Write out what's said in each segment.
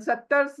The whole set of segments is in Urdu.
70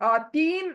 3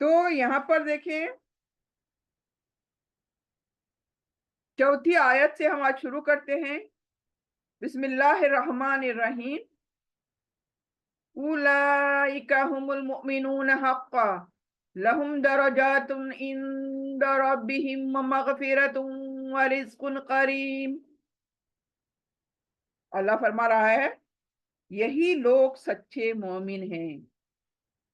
تو یہاں پر دیکھیں چوتھی آیت سے ہم آج شروع کرتے ہیں. بسم اللہ الرحمن الرحیم. اولئک هم المؤمنون حقا لهم درجات عند ربهم ومغفرۃ ورزق کریم. اللہ فرما رہا ہے یہی لوگ سچے مومن ہیں،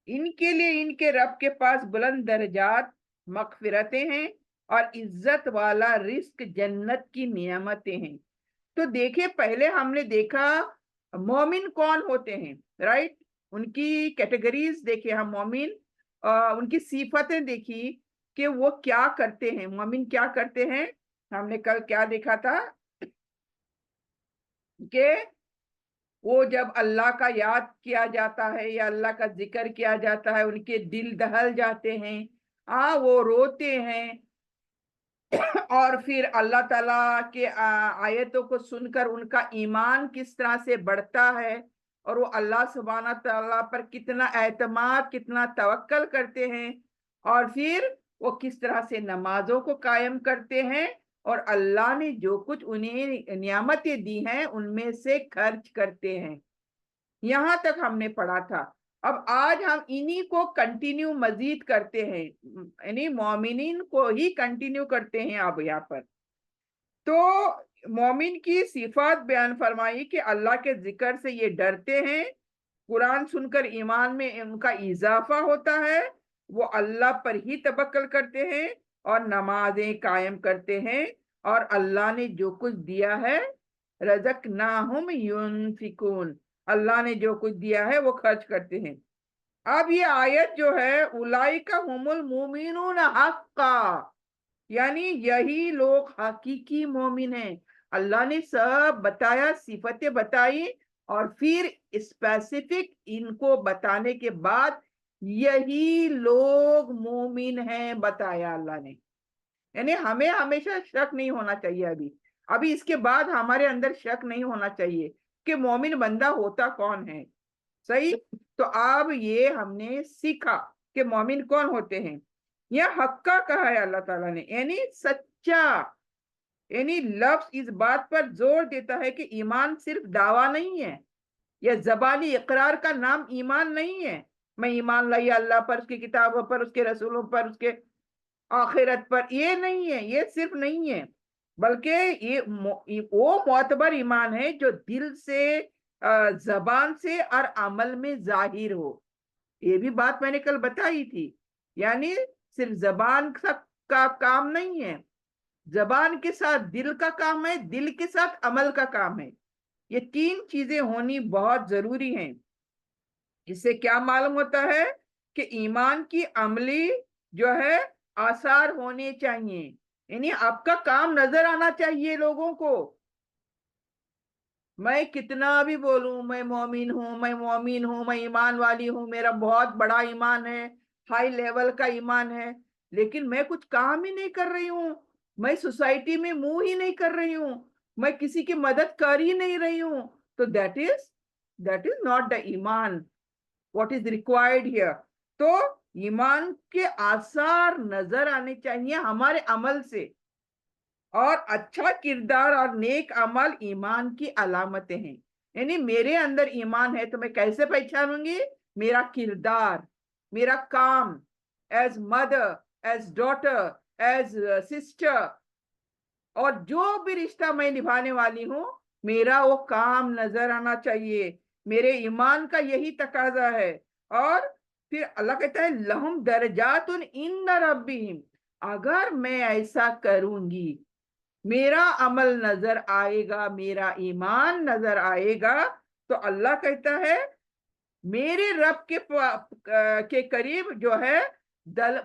ان کے لیے ان کے رب کے پاس بلند درجات، مغفرتیں ہیں اور عزت والا رزق، جنت کی نعمتیں ہیں. تو دیکھیں پہلے ہم نے دیکھا مومن کون ہوتے ہیں، رائٹ؟ ان کی کیٹیگریز دیکھیں ہم مومن، ان کی صفتیں دیکھی کہ وہ کیا کرتے ہیں. مومن کیا کرتے ہیں؟ ہم نے کل کیا دیکھا تھا کہ وہ جب اللہ کا یاد کیا جاتا ہے یا اللہ کا ذکر کیا جاتا ہے ان کے دل دہل جاتے ہیں، وہ روتے ہیں، اور پھر اللہ تعالیٰ کے آیتوں کو سن کر ان کا ایمان کس طرح سے بڑھتا ہے اور وہ اللہ سبحانہ تعالیٰ پر کتنا اعتماد، کتنا توکل کرتے ہیں، اور پھر وہ کس طرح سے نمازوں کو قائم کرتے ہیں اور اللہ نے جو کچھ انہیں نعمتیں دی ہیں ان میں سے خرچ کرتے ہیں. یہاں تک ہم نے پڑھا تھا. اب آج ہم انہی کو کنٹینیو مزید کرتے ہیں، یعنی مومنین کو ہی کنٹینیو کرتے ہیں. اب یہاں پر تو مومن کی صفات بیان فرمائی کہ اللہ کے ذکر سے یہ ڈرتے ہیں، قرآن سن کر ایمان میں ان کا اضافہ ہوتا ہے، وہ اللہ پر ہی توکل کرتے ہیں اور نمازیں قائم کرتے ہیں، اور اللہ نے جو کچھ دیا ہے رزقناہم ينفقون، اللہ نے جو کچھ دیا ہے وہ خرچ کرتے ہیں. اب یہ آیت جو ہے اولئک هم المؤمنون حقا، یعنی یہی لوگ حقیقی مومن ہیں. اللہ نے سب بتایا، صفتیں بتائی، اور پھر اسپیسیفک ان کو بتانے کے بعد یہی لوگ مومن ہیں بتایا اللہ نے. یعنی ہمیں ہمیشہ شک نہیں ہونا چاہیے. ابھی اس کے بعد ہمارے اندر شک نہیں ہونا چاہیے کہ مومن بندہ ہوتا کون ہے. صحیح؟ تو اب یہ ہم نے سیکھا کہ مومن کون ہوتے ہیں. یہ حقا کہا ہے اللہ تعالیٰ نے، یعنی سچا. یعنی لفظ اس بات پر زور دیتا ہے کہ ایمان صرف دعویٰ نہیں ہے، یہ زبانی اقرار کا نام ایمان نہیں ہے. میں ایمان لائی اللہ پر، اس کی کتابوں پر، اس کے رسولوں پر، اس کے آخرت پر، یہ نہیں ہے، یہ صرف نہیں ہے، بلکہ یہ وہ معتبر ایمان ہے جو دل سے، زبان سے اور عمل میں ظاہر ہو. یہ بھی بات میں نے کل بتائی تھی. یعنی صرف زبان کا کام نہیں ہے، زبان کے ساتھ دل کا کام ہے، دل کے ساتھ عمل کا کام ہے. یہ تین چیزیں ہونی بہت ضروری ہیں. اس سے کیا معلوم ہوتا ہے کہ ایمان کی عملی جو ہے آثار ہونے چاہیے. یعنی آپ کا کام نظر آنا چاہیے لوگوں کو. میں کتنا بھی بولوں میں مومن ہوں، میں مومن ہوں، میں ایمان والی ہوں، میرا بہت بڑا ایمان ہے، ہائی لیول کا ایمان ہے، لیکن میں کچھ کام ہی نہیں کر رہی ہوں، میں سوسائٹی میں منہ ہی نہیں کر رہی ہوں، میں کسی کی مدد کر ہی نہیں رہی ہوں، تو دیٹ از ناٹ دا ایمان what is required here. تو ایمان کے آثار نظر آنے چاہیے ہمارے عمل سے، اور اچھا کردار اور نیک عمل ایمان کی علامتیں ہیں. یعنی میرے اندر ایمان ہے تو میں کیسے پہچانوں گی؟ میرا کردار، میرا کام، is mother, is daughter, is sister, اور جو بھی رشتہ میں نبھانے والی ہوں میرا وہ کام نظر آنا چاہیے. میرے ایمان کا یہی تقاضا ہے. اور پھر اللہ کہتا ہے لہم درجات عند ربہم، اگر میں ایسا کروں گی، میرا عمل نظر آئے گا، میرا ایمان نظر آئے گا، تو اللہ کہتا ہے میرے رب کے قریب جو ہے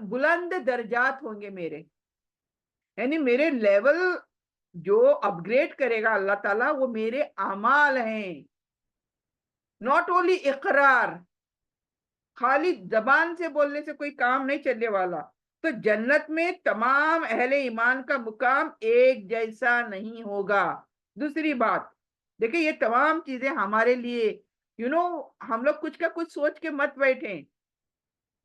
بلند درجات ہوں گے میرے. یعنی میرے لیول جو اپ گریڈ کرے گا اللہ تعالیٰ وہ میرے اعمال ہیں، ناٹ اونلی اقرار. خالی زبان سے بولنے سے کوئی کام نہیں چلنے والا. تو جنت میں تمام اہل ایمان کا مقام ایک جیسا نہیں ہوگا. دوسری بات دیکھیں، یہ تمام چیزیں ہمارے لیے ہم لوگ کچھ کا کچھ سوچ کے مت بیٹھیں.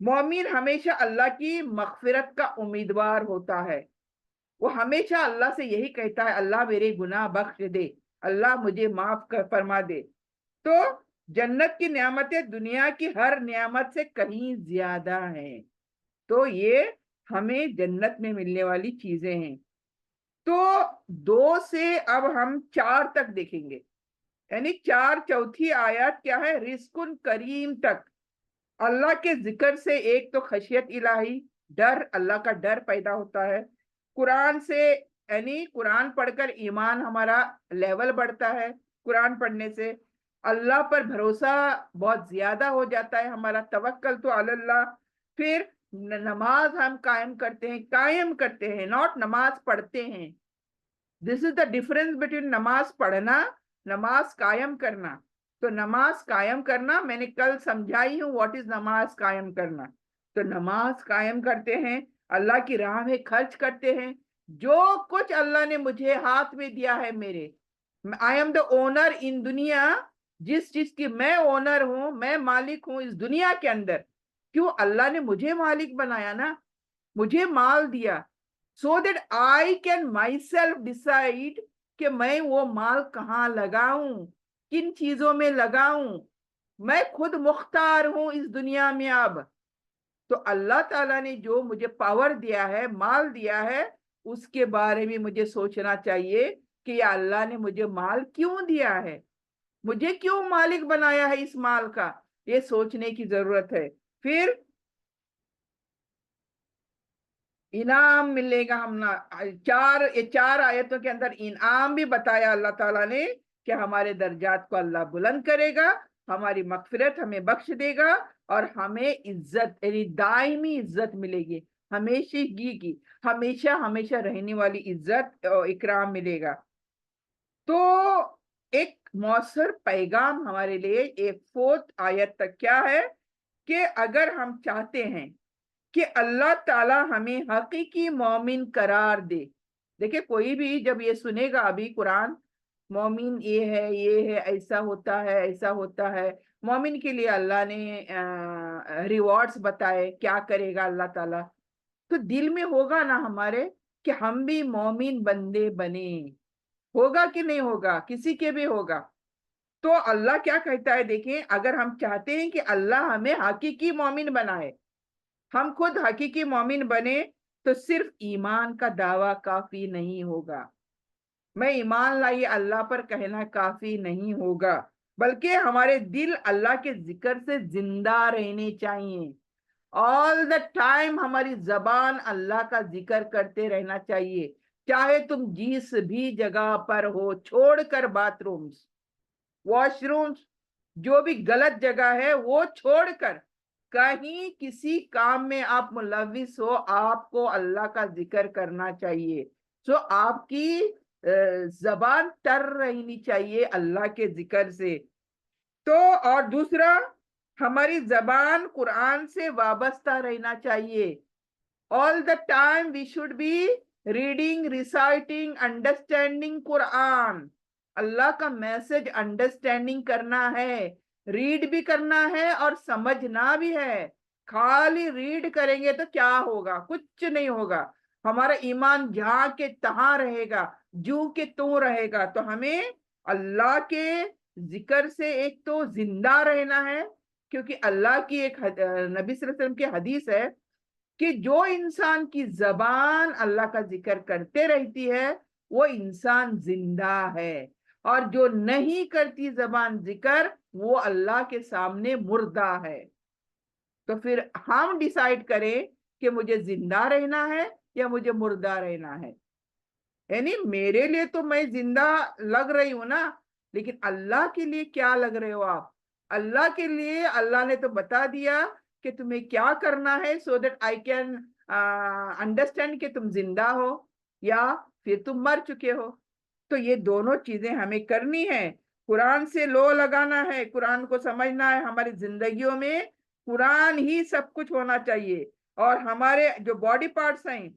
مومن ہمیشہ اللہ کی مغفرت کا امیدوار ہوتا ہے، وہ ہمیشہ اللہ سے یہی کہتا ہے اللہ میرے گناہ بخش دے، اللہ مجھے معاف فرما دے۔ تو جنت کی نعمتیں دنیا کی ہر نعمت سے کہیں زیادہ ہیں، تو یہ ہمیں جنت میں ملنے والی چیزیں ہیں۔ تو 2 سے اب ہم 4 تک دیکھیں گے، یعنی 4 چوتھی آیت کیا ہے، رزق کریم تک اللہ کے ذکر سے ایک تو خشیت الہی، ڈر، اللہ کا ڈر پیدا ہوتا ہے۔ قرآن سے یعنی قرآن پڑھ کر ایمان ہمارا لیول بڑھتا ہے، قرآن پڑھنے سے اللہ پر بھروسہ بہت زیادہ ہو جاتا ہے ہمارا، توکل تو علی اللہ۔ پھر نماز ہم قائم کرتے ہیں، ناٹ نماز پڑھتے ہیں۔ دس از دا ڈفرنس بٹوین نماز پڑھنا، نماز قائم کرنا۔ تو نماز قائم کرنا میں نے کل سمجھائی ہوں واٹ از نماز قائم کرنا۔ تو نماز قائم کرتے ہیں، اللہ کی راہ میں خرچ کرتے ہیں، جو کچھ اللہ نے مجھے ہاتھ میں دیا ہے میرے، I am the owner in دنیا، جس چیز کی میں اونر ہوں، میں مالک ہوں اس دنیا کے اندر، کیوں اللہ نے مجھے مالک بنایا نا، مجھے مال دیا، so that I can myself decide کہ میں وہ مال کہاں لگاؤں، کن چیزوں میں لگاؤں، میں خود مختار ہوں اس دنیا میں اب۔ تو اللہ تعالیٰ نے جو مجھے پاور دیا ہے، مال دیا ہے، اس کے بارے میں مجھے سوچنا چاہیے کہ یا اللہ نے مجھے مال کیوں دیا ہے، مجھے کیوں مالک بنایا ہے اس مال کا، یہ سوچنے کی ضرورت ہے۔ پھر انعام ملے گا، ہم چار آیتوں کے اندر انعام بھی بتایا اللہ تعالیٰ نے کہ ہمارے درجات کو اللہ بلند کرے گا، ہماری مغفرت ہمیں بخش دے گا، اور ہمیں عزت یعنی دائمی عزت ملے گی، ہمیشگی کی، ہمیشہ رہنے والی عزت اور اکرام ملے گا۔ تو ایک مؤثر پیغام ہمارے لیے ایک 4 آیت تک کیا ہے کہ اگر ہم چاہتے ہیں کہ اللہ تعالیٰ ہمیں حقیقی مومن قرار دے، دیکھیں کوئی بھی جب یہ سنے گا ابھی قرآن، مومن یہ ہے، ایسا ہوتا ہے، ایسا ہوتا ہے، مومن کے لیے اللہ نے ریوارڈز بتائے، کیا کرے گا اللہ تعالیٰ، تو دل میں ہوگا نا ہمارے کہ ہم بھی مومن بندے بنے، ہوگا کہ نہیں ہوگا، کسی کے بھی ہوگا۔ تو اللہ کیا کہتا ہے، دیکھیں اگر ہم چاہتے ہیں کہ اللہ ہمیں حقیقی مومن بنائے، ہم خود حقیقی مومن بنے، تو صرف ایمان کا دعویٰ کافی نہیں ہوگا، میں ایمان لائی اللہ پر کہنا کافی نہیں ہوگا، بلکہ ہمارے دل اللہ کے ذکر سے زندہ رہنے چاہیے، all the time ہماری زبان اللہ کا ذکر کرتے رہنا چاہیے، چاہے تم جس بھی جگہ پر ہو، چھوڑ کر باتھ رومز، واش رومز، جو بھی غلط جگہ ہے وہ چھوڑ کر، کہیں کسی کام میں آپ ملوث ہو، آپ کو اللہ کا ذکر کرنا چاہیے، سو آپ کی زبان تر رہنی چاہیے اللہ کے ذکر سے۔ تو اور دوسرا، ہماری زبان قرآن سے وابستہ رہنا چاہیے، all the time we should be reading, reciting, understanding قرآن، اللہ کا میسج انڈرسٹینڈنگ کرنا ہے، ریڈ بھی کرنا ہے اور سمجھنا بھی ہے، خالی ریڈ کریں گے تو کیا ہوگا، کچھ نہیں ہوگا، ہمارا ایمان جہاں کے تہاں رہے گا، جو کہ تو رہے گا۔ تو ہمیں اللہ کے ذکر سے ایک تو زندہ رہنا ہے، کیونکہ اللہ کی ایک نبی صلی اللہ علیہ وسلم کی حدیث ہے کہ جو انسان کی زبان اللہ کا ذکر کرتے رہتی ہے وہ انسان زندہ ہے، اور جو نہیں کرتی زبان ذکر وہ اللہ کے سامنے مردہ ہے۔ تو پھر ہم ڈیسائیڈ کریں کہ مجھے زندہ رہنا ہے یا مجھے مردہ رہنا ہے، یعنی میرے لیے تو میں زندہ لگ رہی ہوں نا، لیکن اللہ کے لیے کیا لگ رہے ہو آپ؟ اللہ کے لیے اللہ نے تو بتا دیا کہ تمہیں کیا کرنا ہے، so that I can understand کہ تم زندہ ہو یا پھر تم مر چکے ہو۔ تو یہ دونوں چیزیں ہمیں کرنی ہے، قرآن سے لو لگانا ہے، قرآن کو سمجھنا ہے، ہماری زندگیوں میں قرآن ہی سب کچھ ہونا چاہیے، اور ہمارے جو باڈی پارٹس ہیں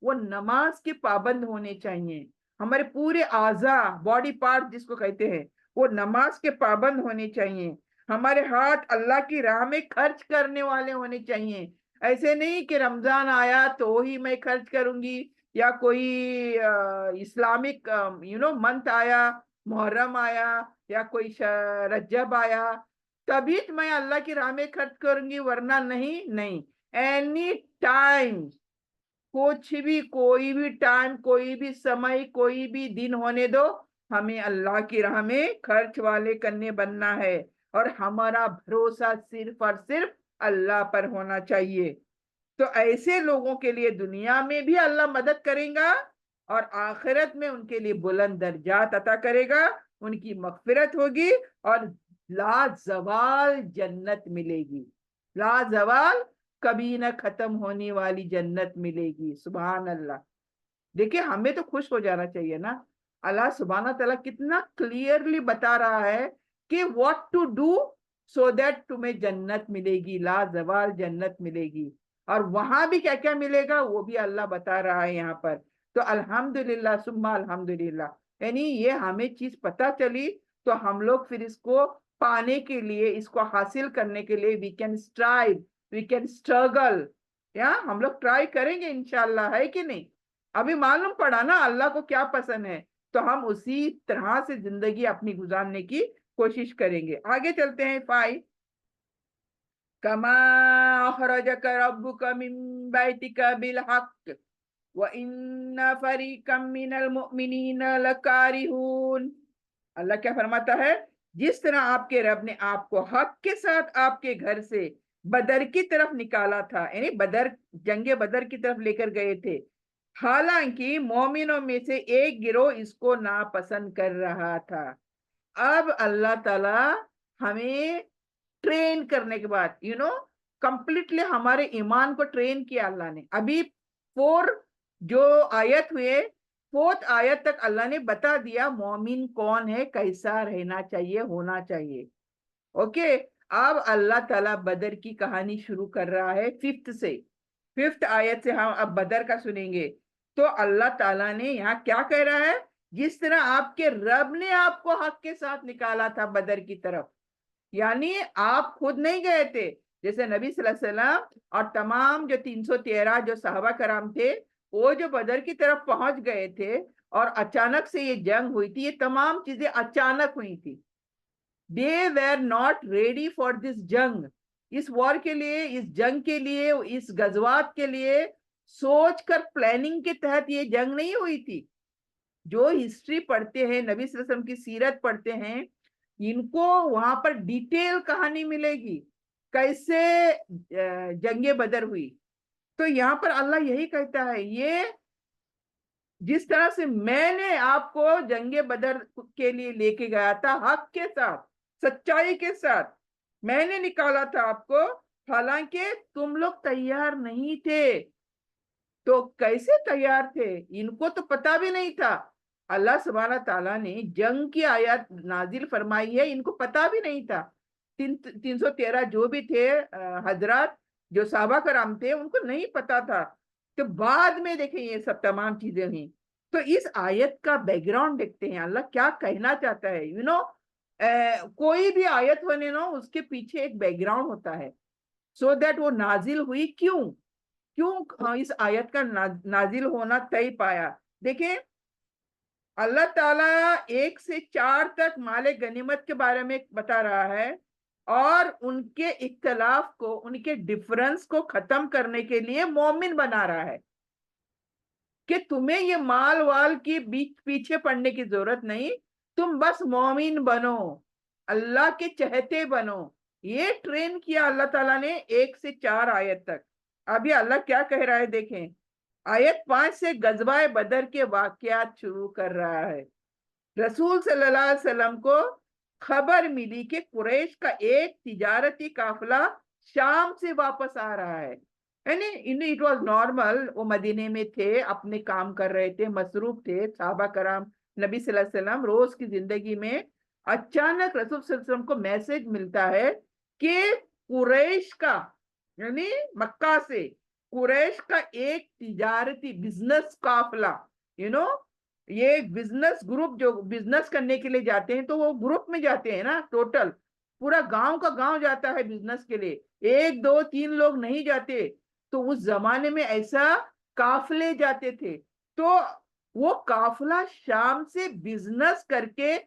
وہ نماز کے پابند ہونے چاہیے، ہمارے پورے اعضاء باڈی پارٹ جس کو کہتے ہیں وہ نماز کے پابند ہونے چاہیے۔ ہمارے ہاتھ اللہ کی راہ میں خرچ کرنے والے ہونے چاہیے. ایسے نہیں کہ رمضان آیا تو ہی میں خرچ کروں گی, یا کوئی اسلامک منتھ آیا, محرم آیا, یا کوئی رجب آیا تبھی میں اللہ کی راہ میں خرچ کروں گی, ورنہ نہیں. اینی ٹائم, کچھ بھی, کوئی بھی ٹائم, کوئی بھی سمے, کوئی بھی دن ہونے دو, ہمیں اللہ کی راہ میں خرچ والے کرنے بننا ہے, اور ہمارا بھروسہ صرف اور صرف اللہ پر ہونا چاہیے. تو ایسے لوگوں کے لیے دنیا میں بھی اللہ مدد کرے گا, اور آخرت میں ان کے لیے بلند درجات عطا کرے گا, ان کی مغفرت ہوگی, اور لازوال جنت ملے گی. لازوال, کبھی نہ ختم ہونے والی جنت ملے گی. سبحان اللہ. دیکھیں, ہمیں تو خوش ہو جانا چاہیے نا. اللہ سبحانہ تعالیٰ کتنا کلیئرلی بتا رہا ہے کہ what to do so that تمہیں جنت ملے گی, لازوال جنت ملے گی. اور وہاں بھی کیا کیا ملے گا وہ بھی اللہ بتا رہا ہے یہاں پر. تو الحمدللہ ثم الحمدللہ, یعنی یہ ہمیں چیز پتا چلی, تو ہم لوگ پھر اس کو پانے کے لیے, اس کو حاصل کرنے کے لیے, we can strive, we can struggle, یا ہم لوگ ٹرائی کریں گے انشاءاللہ, ہے کہ نہیں. ابھی معلوم پڑا نا اللہ کو کیا پسند ہے, تو ہم اسی طرح سے زندگی اپنی گزارنے کی کوشش کریں گے. آگے چلتے ہیں. 5, کما اخرجک ربک من بیتک بالحق وان فریقا من المؤمنین لکارہون. اللہ کیا فرماتا ہے, جس طرح آپ کے رب نے آپ کو حق کے ساتھ آپ کے گھر سے بدر کی طرف نکالا تھا, یعنی جنگ بدر کی طرف لے کر گئے تھے, حالانکہ مومنوں میں سے ایک گروہ اس کو ناپسند کر رہا تھا. اب اللہ تعالی ہمیں ٹرین کرنے کے بعد, کمپلیٹلی ہمارے ایمان کو ٹرین کیا اللہ نے. ابھی 4 جو آیت ہوئے, 4th آیت تک اللہ نے بتا دیا مومن کون ہے, کیسا رہنا چاہیے, ہونا چاہیے. اوکے, اب اللہ تعالیٰ بدر کی کہانی شروع کر رہا ہے 5th آیت سے. ہم اب بدر کا سنیں گے. تو اللہ تعالیٰ نے یہاں کیا کہہ رہا ہے, جس طرح آپ کے رب نے آپ کو حق کے ساتھ نکالا تھا بدر کی طرف, یعنی آپ خود نہیں گئے تھے. جیسے نبی صلی اللہ علیہ وسلم اور تمام جو 313 جو صحابہ کرام تھے, وہ جو بدر کی طرف پہنچ گئے تھے, اور اچانک سے یہ جنگ ہوئی تھی. یہ تمام چیزیں اچانک ہوئی تھی. They were not ready for this جنگ. اس وار کے لیے, اس جنگ کے لیے, اس غزوات کے لیے سوچ کر پلاننگ کے تحت یہ جنگ نہیں ہوئی تھی. جو ہسٹری پڑھتے ہیں, نبی صلی اللہ علیہ وسلم کی سیرت پڑھتے ہیں, ان کو وہاں پر ڈیٹیل کہانی ملے گی کیسے جنگ بدر ہوئی. تو یہاں پر اللہ یہی کہتا ہے, یہ جس طرح سے میں نے آپ کو جنگ بدر کے لیے لے کے گیا تھا, حق کے ساتھ, سچائی کے ساتھ میں نے نکالا تھا آپ کو, حالانکہ تم لوگ تیار نہیں تھے. تو کیسے تیار تھے, ان کو تو پتا بھی نہیں تھا. اللہ سبحانہ تعالیٰ نے جنگ کی آیات نازل فرمائی ہے, ان کو پتا بھی نہیں تھا. 313 جو بھی تھے حضرات, جو صحابہ کرام تھے, ان کو نہیں پتا تھا. تو بعد میں دیکھیں یہ سب تمام چیزیں ہوئیں. تو اس آیت کا بیک گراؤنڈ دیکھتے ہیں, اللہ کیا کہنا چاہتا ہے. کوئی بھی آیت ہونے نا, اس کے پیچھے ایک بیک گراؤنڈ ہوتا ہے, سو دیٹ وہ نازل ہوئی کیوں اس آیت کا نازل ہونا طے پایا. دیکھیں, اللہ تعالیٰ 1 سے 4 تک مال غنیمت کے بارے میں بتا رہا ہے, اور ان کے اختلاف کو, ان کے ڈفرنس کو ختم کرنے کے لیے مومن بنا رہا ہے کہ تمہیں یہ مال وال کی پیچھے پڑنے کی ضرورت نہیں, تم بس مومن بنو, اللہ کے چہتے بنو. یہ ٹرین کیا اللہ تعالیٰ نے 1 سے 4 آیت تک. ابھی اللہ کیا کہہ رہا ہے دیکھیں, آیت 5 سے غزوہ بدر کے واقعات شروع کر رہا ہے. رسول صلی اللہ علیہ وسلم کو خبر ملی کہ قریش کا ایک تجارتی قافلہ شام سے واپس آ رہا ہے. یعنی اٹ واز نارمل, وہ مدینے میں تھے, اپنے کام کر رہے تھے, مصروف تھے صحابہ کرام. نبی صلی اللہ علیہ وسلم روز کی زندگی میں اچانک رسول صلی اللہ علیہ وسلم کو میسج ملتا ہے کہ قریش کا, یعنی مکہ سے قریش کا ایک تجارتی بزنس قافلہ, یہ بزنس گروپ جو بزنس کرنے کے لیے جاتے ہیں, تو وہ گروپ میں جاتے ہیں نا, ٹوٹل پورا گاؤں کا گاؤں جاتا ہے بزنس کے لیے, 1 2 3 لوگ نہیں جاتے. تو اس زمانے میں ایسا قافلے جاتے تھے. تو وہ قافلہ شام سے بزنس کر کے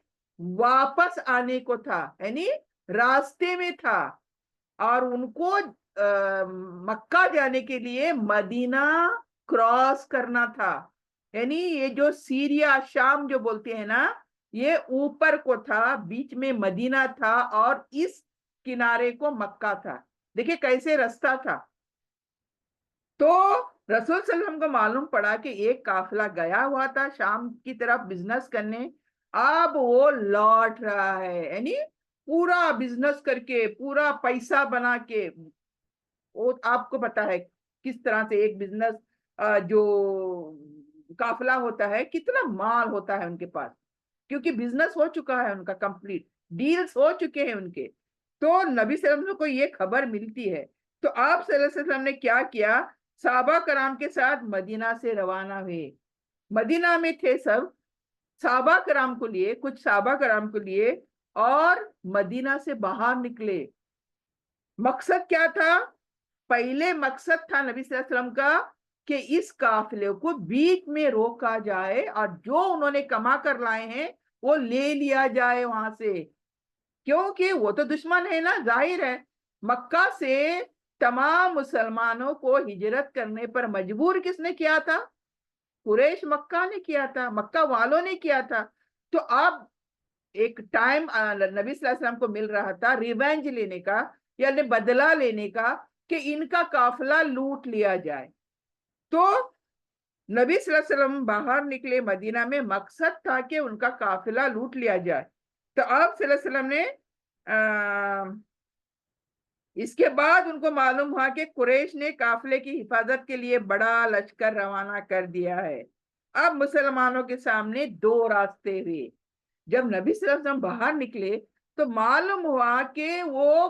واپس آنے کو تھا, یعنی راستے میں تھا, اور ان کو مکہ جانے کے لیے مدینہ کراس کرنا تھا. یعنی یہ جو سیریا شام جو بولتے ہیں نا, یہ اوپر کو تھا, بیچ میں مدینہ تھا, اور اس کنارے کو مکہ تھا. دیکھیں کیسے رستہ تھا. تو رسول صلی اللہ علیہ وسلم کو معلوم پڑا کہ ایک قافلہ گیا ہوا تھا شام کی طرف بزنس کرنے, اب وہ لوٹ رہا ہے, یعنی پورا بزنس کر کے پورا پیسہ بنا کے. وہ آپ کو پتا ہے کس طرح سے ایک بزنس جو قافلہ ہوتا ہے کتنا مال ہوتا ہے ان کے پاس, کیونکہ بزنس ہو چکا ہے ان کا, کمپلیٹ ڈیلز ہو چکے ہیں ان کے. تو نبی صلی اللہ علیہ وسلم کو یہ خبر ملتی ہے, تو آپ صلی اللہ علیہ وسلم نے کیا کیا, صحابہ کرام کے ساتھ مدینہ سے روانہ ہوئے. مدینہ میں تھے سب صحابہ کرام کو لیے, کچھ صحابہ کرام کو لیے, اور مدینہ سے باہر نکلے. مقصد کیا تھا؟ پہلے مقصد تھا نبی صلی اللہ علیہ وسلم کا کہ اس قافلے کو بیچ میں روکا جائے, اور جو انہوں نے کما کر لائے ہیں وہ لے لیا جائے وہاں سے, کیونکہ وہ تو دشمن ہے نا. ظاہر ہے مکہ سے تمام مسلمانوں کو ہجرت کرنے پر مجبور کس نے کیا تھا؟ قریش مکہ نے کیا تھا, مکہ والوں نے کیا تھا. تو اب ایک ٹائم نبی صلی اللہ علیہ وسلم کو مل رہا تھا ریونج لینے کا, یعنی بدلہ لینے کا, کہ ان کا قافلہ لوٹ لیا جائے. تو نبی صلی اللہ علیہ وسلم باہر نکلے مدینہ میں, مقصد تھا کہ ان کا قافلہ لوٹ لیا جائے. تو آپ صلی اللہ علیہ وسلم نے اس کے بعد ان کو معلوم ہوا کہ قریش نے قافلے کی حفاظت کے لیے بڑا لشکر روانہ کر دیا ہے. اب مسلمانوں کے سامنے 2 راستے ہوئے. جب نبی صلی اللہ علیہ وسلم باہر نکلے تو معلوم ہوا کہ وہ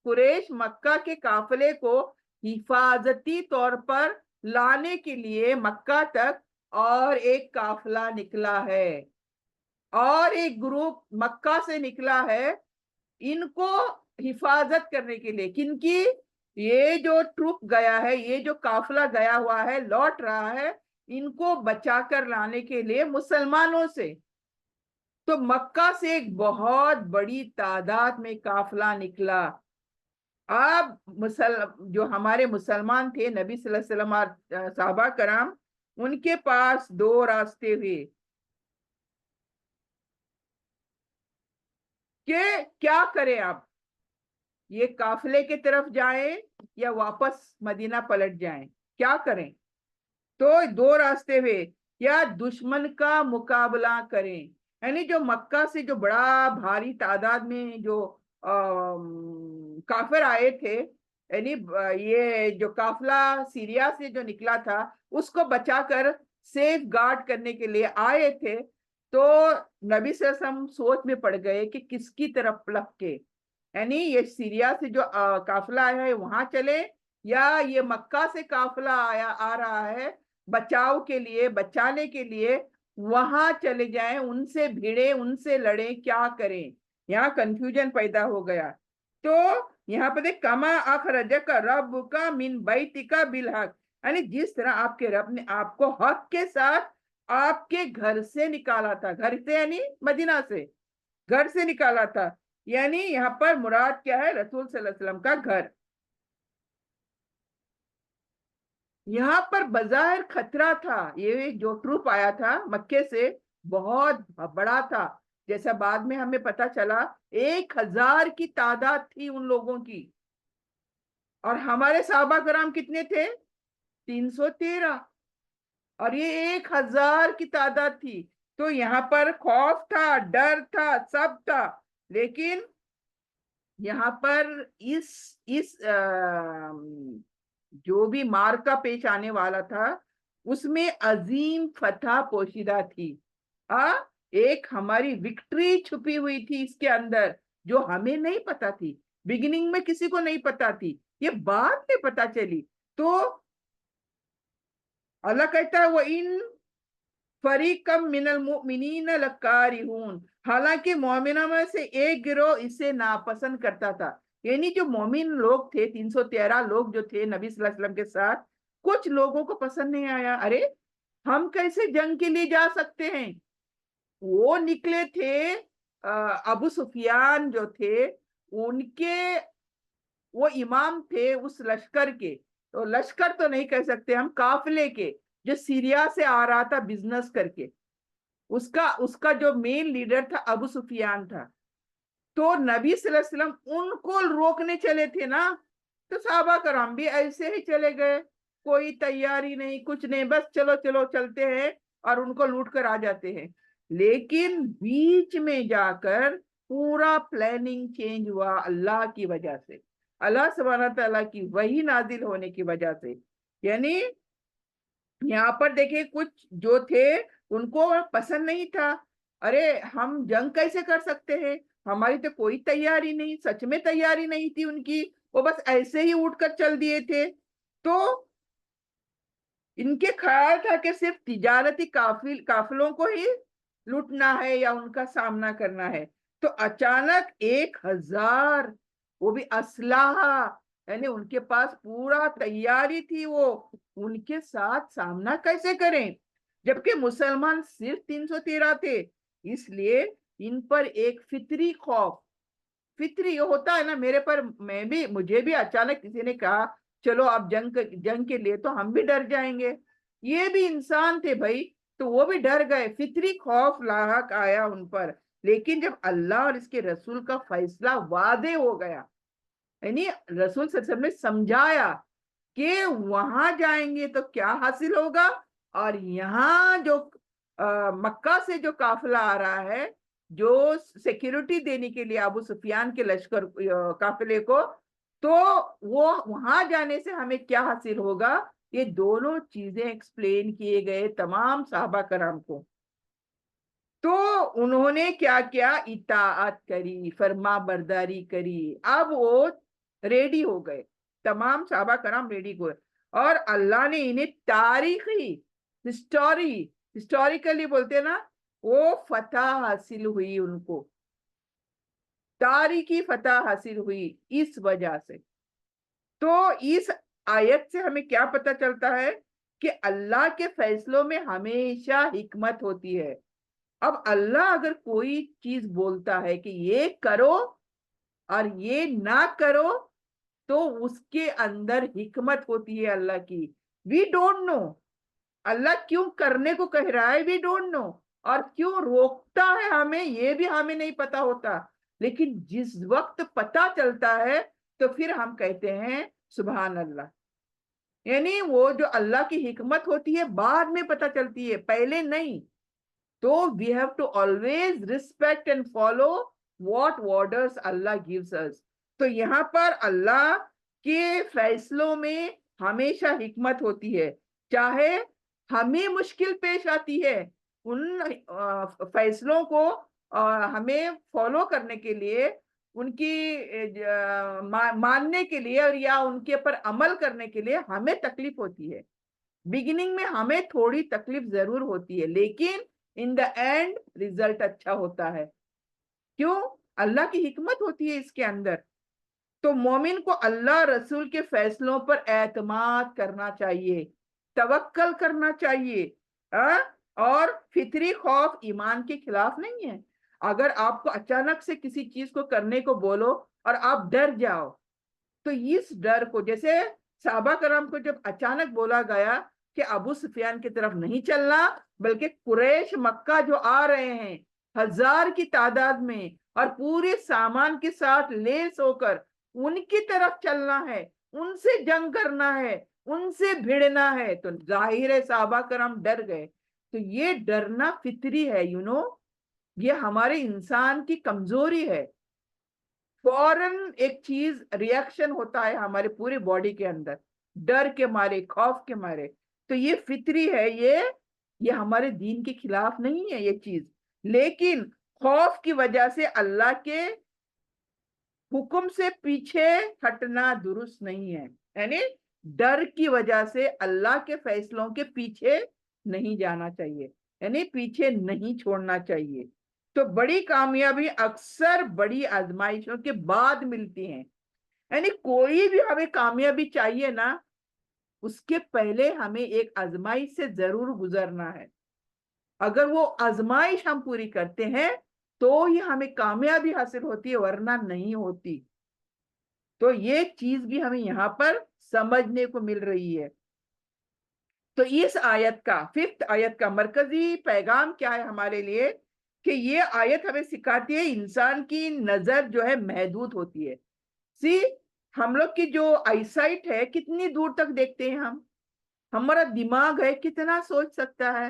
قریش مکہ کے قافلے کو حفاظتی طور پر لانے کے لیے مکہ تک اور ایک قافلہ نکلا ہے, اور ایک گروپ مکہ سے نکلا ہے ان کو حفاظت کرنے کے لیے. کن کی؟ یہ جو ٹروپ گیا ہے, یہ جو قافلہ گیا ہوا ہے, لوٹ رہا ہے, ان کو بچا کر لانے کے لیے مسلمانوں سے. تو مکہ سے ایک بہت بڑی تعداد میں قافلہ نکلا. اب جو ہمارے مسلمان تھے نبی صلی اللہ علیہ وسلم اور صحابہ کرام, ان کے پاس 2 راستے ہوئے کہ کیا کریں. اب یہ قافلے کی طرف جائیں یا واپس مدینہ پلٹ جائیں, کیا کریں؟ تو 2 راستے ہوئے, یا دشمن کا مقابلہ کریں, یعنی جو مکہ سے جو بڑا بھاری تعداد میں جو کافر آئے تھے, یعنی یہ جو قافلہ سیریا سے جو نکلا تھا اس کو بچا کر سیف گارڈ کرنے کے لیے آئے تھے. تو نبی صلی اللہ علیہ وسلم سوچ میں پڑ گئے کہ کس کی طرف لپ کے, یعنی یہ سیریا سے جو قافلہ آیا ہے وہاں چلے, یا یہ مکہ سے قافلہ آ رہا ہے بچاؤ کے لیے, بچانے کے لیے وہاں چلے جائیں, ان سے بھیڑے, ان سے لڑیں, کیا کریں؟ یہاں کنفیوژن پیدا ہو گیا. تو یہاں پہ دیکھ, کما اخرجک ربک من بیتک بالحق, یعنی جس طرح آپ کے رب نے آپ کو حق کے ساتھ آپ کے گھر سے نکالا تھا, گھر سے یعنی مدینہ سے, گھر سے نکالا تھا. یعنی یہاں پر مراد کیا ہے؟ رسول صلی اللہ علیہ وسلم کا گھر. یہاں پر بظاہر خطرہ تھا, یہ جو ٹروپ آیا تھا مکے سے بہت بڑا تھا, جیسا بعد میں ہمیں پتا چلا 1000 کی تعداد تھی ان لوگوں کی, اور ہمارے صحابہ کرام کتنے تھے؟ 313, اور یہ 1000 کی تعداد تھی. تو یہاں پر خوف تھا, ڈر تھا, سب تھا, لیکن یہاں پر اس جو بھی مارکا پیش آنے والا تھا اس میں عظیم فتح پوشیدہ تھی. ایک ہماری وکٹری چھپی ہوئی تھی اس کے اندر, جو ہمیں نہیں پتا تھی, بگننگ میں کسی کو نہیں پتا تھی, یہ بعد میں پتا چلی. تو اللہ کہتا ہے وَإِن فَرِيقًا مِّنَ الْمُؤْمِنِينَ لَكَارِهُونَ, حالانکہ مومنوں میں سے ایک گروہ اسے ناپسند کرتا تھا. یعنی جو مومن لوگ تھے 313 لوگ جو تھے نبی صلی اللہ علیہ وسلم کے ساتھ, کچھ لوگوں کو پسند نہیں آیا. ارے ہم کیسے جنگ کے لیے جا سکتے ہیں؟ وہ نکلے تھے ابو سفیان جو تھے ان کے, وہ امام تھے اس لشکر کے, تو لشکر تو نہیں کہہ سکتے ہم, قافلے کے, جو سیریا سے آ رہا تھا بزنس کر کے. اس کا جو مین لیڈر تھا ابو سفیان تھا. تو نبی صلی اللہ علیہ وسلم ان کو روکنے چلے تھے نا, تو صحابہ کرام بھی ایسے ہی چلے گئے, کوئی تیاری نہیں کچھ نہیں, بس چلو چلو چلتے ہیں اور ان کو لوٹ کر آ جاتے ہیں. لیکن بیچ میں جا کر پورا پلاننگ چینج ہوا اللہ کی وجہ سے, اللہ سبحانہ تعالیٰ کی وحی نازل ہونے کی وجہ سے. یعنی یہاں پر دیکھیں کچھ جو تھے ان کو پسند نہیں تھا, ارے ہم جنگ کیسے کر سکتے ہیں, ہماری تو کوئی تیاری نہیں, سچ میں تیاری نہیں تھی ان کی, وہ بس ایسے ہی اٹھ کر چل دیے تھے. تو ان کے خیال تھا کہ صرف تجارتی قافلوں کو ہی لوٹنا ہے یا ان کا سامنا کرنا ہے. تو اچانک 1000, وہ بھی اسلحہ, یعنی ان کے پاس پورا تیاری تھی, وہ ان کے ساتھ سامنا کیسے کریں, جبکہ مسلمان صرف 313 تھے. اس لیے ان پر ایک فطری خوف, فطری یہ ہوتا ہے نا, میرے پر مجھے بھی اچانک کسی نے کہا چلو آپ جنگ کے لیے, تو ہم بھی ڈر جائیں گے, یہ بھی انسان تھے بھائی, تو وہ بھی ڈر گئے, فطری خوف لاحق آیا ان پر. لیکن جب اللہ اور اس کے رسول کا فیصلہ واضح ہو گیا, یعنی رسول صلی اللہ علیہ وسلم نے سمجھایا کہ وہاں جائیں گے تو کیا حاصل ہوگا, اور یہاں جو مکہ سے جو قافلہ آ رہا ہے جو سیکیورٹی دینے کے لیے ابو سفیان کے لشکر قافلے کو, تو وہ وہاں جانے سے ہمیں کیا حاصل ہوگا, یہ دونوں چیزیں ایکسپلین کیے گئے تمام صحابہ کرام کو. تو انہوں نے کیا کیا, اطاعت کری, فرما برداری کری. اب وہ ریڈی ہو گئے, تمام صحابہ کرام ریڈی ہوئے, اور اللہ نے انہیں تاریخی ہسٹوریکلی بولتے نا, وہ فتح حاصل ہوئی, ان کو تاریخی فتح حاصل ہوئی اس وجہ سے. تو اس آیت سے ہمیں کیا پتہ چلتا ہے کہ اللہ کے فیصلوں میں ہمیشہ حکمت ہوتی ہے. اب اللہ اگر کوئی چیز بولتا ہے کہ یہ کرو اور یہ نہ کرو, تو اس کے اندر حکمت ہوتی ہے اللہ کی. وی ڈونٹ نو اللہ کیوں کرنے کو کہہ رہا ہے, وی ڈونٹ نو, اور کیوں روکتا ہے ہمیں, یہ بھی ہمیں نہیں پتا ہوتا. لیکن جس وقت پتا چلتا ہے تو پھر ہم کہتے ہیں سبحان اللہ. یعنی وہ جو اللہ کی حکمت ہوتی ہے بعد میں پتا چلتی ہے, پہلے نہیں. تو we have to always respect and follow what orders Allah gives us. تو یہاں پر اللہ کے فیصلوں میں ہمیشہ حکمت ہوتی ہے, چاہے ہمیں مشکل پیش آتی ہے, ان فیصلوں کو ہمیں فالو کرنے کے لیے, ان کی ماننے کے لیے, اور یا ان کے پر عمل کرنے کے لیے ہمیں تکلیف ہوتی ہے. بگننگ میں ہمیں تھوڑی تکلیف ضرور ہوتی ہے, لیکن ان دا اینڈ ریزلٹ اچھا ہوتا ہے. کیوں؟ اللہ کی حکمت ہوتی ہے اس کے اندر. تو مومن کو اللہ رسول کے فیصلوں پر اعتماد کرنا چاہیے, توکل کرنا چاہیے, اور فطری خوف ایمان کے خلاف نہیں ہے. اگر آپ کو اچانک سے کسی چیز کو کرنے کو بولو اور آپ ڈر جاؤ, تو اس ڈر کو, جیسے صحابہ کرام کو جب اچانک بولا گیا کہ ابو سفیان کی طرف نہیں چلنا, بلکہ قریش مکہ جو آ رہے ہیں 1000 کی تعداد میں اور پورے سامان کے ساتھ لیس ہو کر ان کی طرف چلنا ہے, ان سے جنگ کرنا ہے, ان سے بھیڑنا ہے, تو ظاہر ہے صحابہ کرام ڈر گئے. تو یہ ڈرنا فطری ہے, یہ ہمارے انسان کی کمزوری ہے. فوراً ایک چیز ریاکشن ہوتا ہے ہمارے پورے باڈی کے اندر, ڈر کے مارے, خوف کے مارے. تو یہ فطری ہے, یہ ہمارے دین کے خلاف نہیں ہے یہ چیز. لیکن خوف کی وجہ سے اللہ کے حکم سے پیچھے ہٹنا درست نہیں ہے. یعنی ڈر کی وجہ سے اللہ کے فیصلوں کے پیچھے نہیں جانا چاہیے, یعنی پیچھے نہیں چھوڑنا چاہیے. تو بڑی کامیابی اکثر بڑی آزمائشوں کے بعد ملتی ہیں. یعنی کوئی بھی ہمیں کامیابی چاہیے نا، اس کے پہلے ہمیں ایک آزمائش سے ضرور گزرنا ہے. اگر وہ آزمائش ہم پوری کرتے ہیں تو ہی ہمیں کامیابی حاصل ہوتی ہے، ورنہ نہیں ہوتی. تو یہ چیز بھی ہمیں یہاں پر سمجھنے کو مل رہی ہے. تو اس آیت کا، 5 آیت کا مرکزی پیغام کیا ہے ہمارے لیے؟ کہ یہ آیت ہمیں سکھاتی ہے انسان کی نظر جو ہے محدود ہوتی ہے. ہم لوگ کی جو آئی سائٹ ہے کتنی دور تک دیکھتے ہیں ہم، ہمارا دماغ ہے کتنا سوچ سکتا ہے.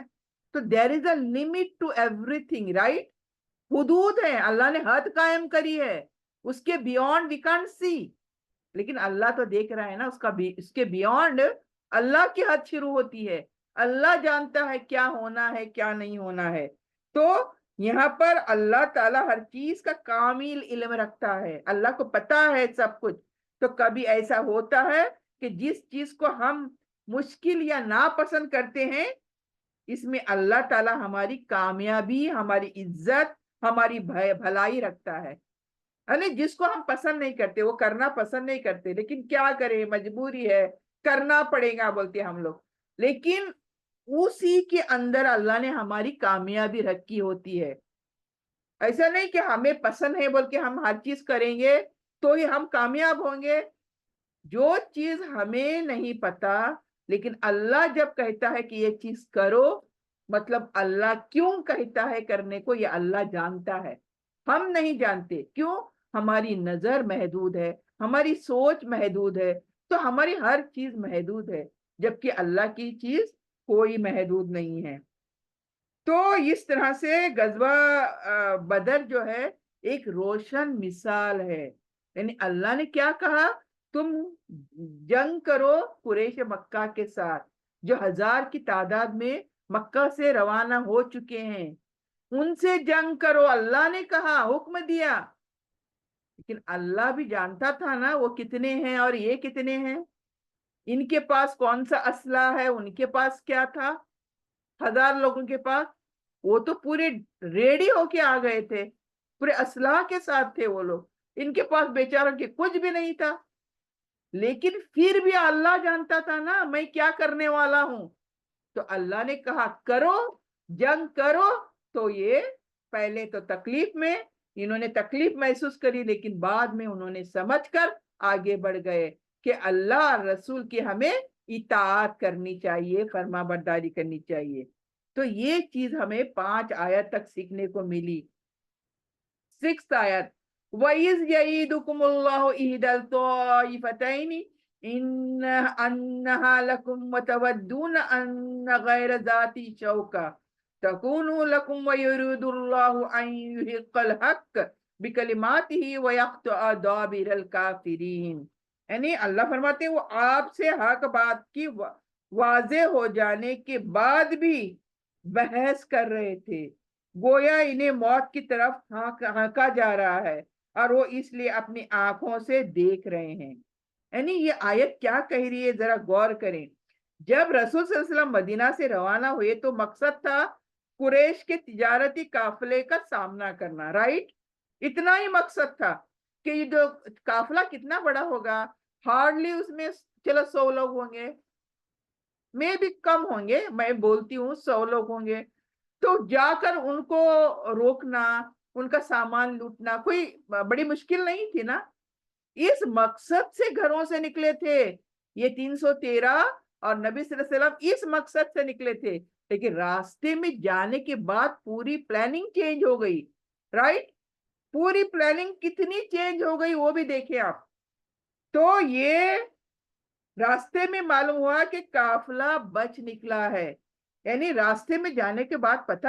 تو there is a limit to everything, right? حدود ہے، اللہ نے حد قائم کری ہے، اس کے بیونڈ وی کانٹ سی. لیکن اللہ تو دیکھ رہا ہے نا، اس کے بیونڈ اللہ کی حد شروع ہوتی ہے. اللہ جانتا ہے کیا ہونا ہے کیا نہیں ہونا ہے. تو یہاں پر اللہ تعالیٰ ہر چیز کا کامل علم رکھتا ہے، اللہ کو پتا ہے سب کچھ. تو کبھی ایسا ہوتا ہے کہ جس چیز کو ہم مشکل یا ناپسند کرتے ہیں، اس میں اللہ تعالیٰ ہماری کامیابی، ہماری عزت، ہماری بھلائی رکھتا ہے. جس کو ہم پسند نہیں کرتے، وہ کرنا پسند نہیں کرتے، لیکن کیا کریں، مجبوری ہے، کرنا پڑے گا بولتے ہم لوگ. لیکن اسی کے اندر اللہ نے ہماری کامیابی رکھی ہوتی ہے. ایسا نہیں کہ ہمیں پسند ہے بول کے ہم ہر چیز کریں گے تو ہی ہم کامیاب ہوں گے. جو چیز ہمیں نہیں پتا، لیکن اللہ جب کہتا ہے کہ یہ چیز کرو، مطلب اللہ کیوں کہتا ہے کرنے کو، یہ اللہ جانتا ہے، ہم نہیں جانتے. کیوں؟ ہماری نظر محدود ہے، ہماری سوچ محدود ہے، تو ہماری ہر چیز محدود ہے، جبکہ اللہ کی چیز کوئی محدود نہیں ہے. تو اس طرح سے غزوہ بدر جو ہے ایک روشن مثال ہے. یعنی اللہ نے کیا کہا؟ تم جنگ کرو قریش مکہ کے ساتھ، جو 1000 کی تعداد میں مکہ سے روانہ ہو چکے ہیں. ان سے جنگ کرو، اللہ نے کہا، حکم دیا. لیکن اللہ بھی جانتا تھا نا وہ کتنے ہیں اور یہ کتنے ہیں، ان کے پاس کون سا اسلحہ ہے، ان کے پاس کیا تھا. 1000 لوگوں کے پاس وہ تو پورے ریڈی ہو کے آ گئے تھے، پورے اسلحہ کے ساتھ تھے وہ لوگ. ان کے پاس بیچاروں کے کچھ بھی نہیں تھا. لیکن پھر بھی اللہ جانتا تھا نا میں کیا کرنے والا ہوں. تو اللہ نے کہا کرو، جنگ کرو. تو یہ پہلے تو تکلیف میں انہوں نے تکلیف محسوس کری، لیکن بعد میں انہوں نے سمجھ کر آگے بڑھ گئے کہ اللہ اور رسول کی ہمیں اطاعت کرنی چاہیے، فرما برداری کرنی چاہیے. تو یہ چیز ہمیں 5 آیت تک سیکھنے کو ملی. 6 آیت، وَإِذْ يَعِيدُكُمُ اللَّهُ إِحْدَى الطَّائِفَتَيْنِ أَنَّهَا لَكُمْ وَتَوَدُّونَ أَنَّ غَيْرَ ذَاتِ شَوْكَةٍ تَكُونُ لَكُمْ وَيُرِيدُ اللَّهُ أَن يُحِقَّ الْحَقَّ بِكَلِمَاتِهِ وَيَقْطَعَ دَابِرَ الْكَافِرِينَ. یعنی اللہ فرماتے ہیں وہ آپ سے حق بات کی واضح ہو جانے کے بعد بھی بحث کر رہے تھے، گویا انہیں موت کی طرف ہانکا جا رہا ہے اور وہ اس لیے اپنی آنکھوں سے دیکھ رہے ہیں. یعنی یہ آیت کیا کہہ رہی ہے، ذرا غور کریں. جب رسول صلی اللہ علیہ وسلم مدینہ سے روانہ ہوئے تو مقصد تھا قریش کے تجارتی قافلے کا سامنا کرنا، رائٹ؟ اتنا ہی مقصد تھا کہ یہ جو قافلہ کتنا بڑا ہوگا، ہارڈلی اس میں چلو 100 لوگ ہوں گے، میں بھی کم ہوں گے، میں بولتی ہوں 100 لوگ ہوں گے. تو جا کر ان کو روکنا، ان کا سامان لوٹنا کوئی بڑی مشکل نہیں تھی نا. اس مقصد سے گھروں سے نکلے تھے یہ 313 اور نبی صلی اللہ علیہ وسلم اس مقصد سے نکلے تھے. لیکن راستے میں جانے کے بعد پوری پلاننگ چینج ہو گئی، رائٹ؟ پوری پلاننگ کتنی چینج ہو گئی وہ بھی دیکھیں آپ. تو یہ راستے میں معلوم ہوا کہ قافلہ بچ نکلا ہے. یعنی راستے میں جانے کے بعد پتہ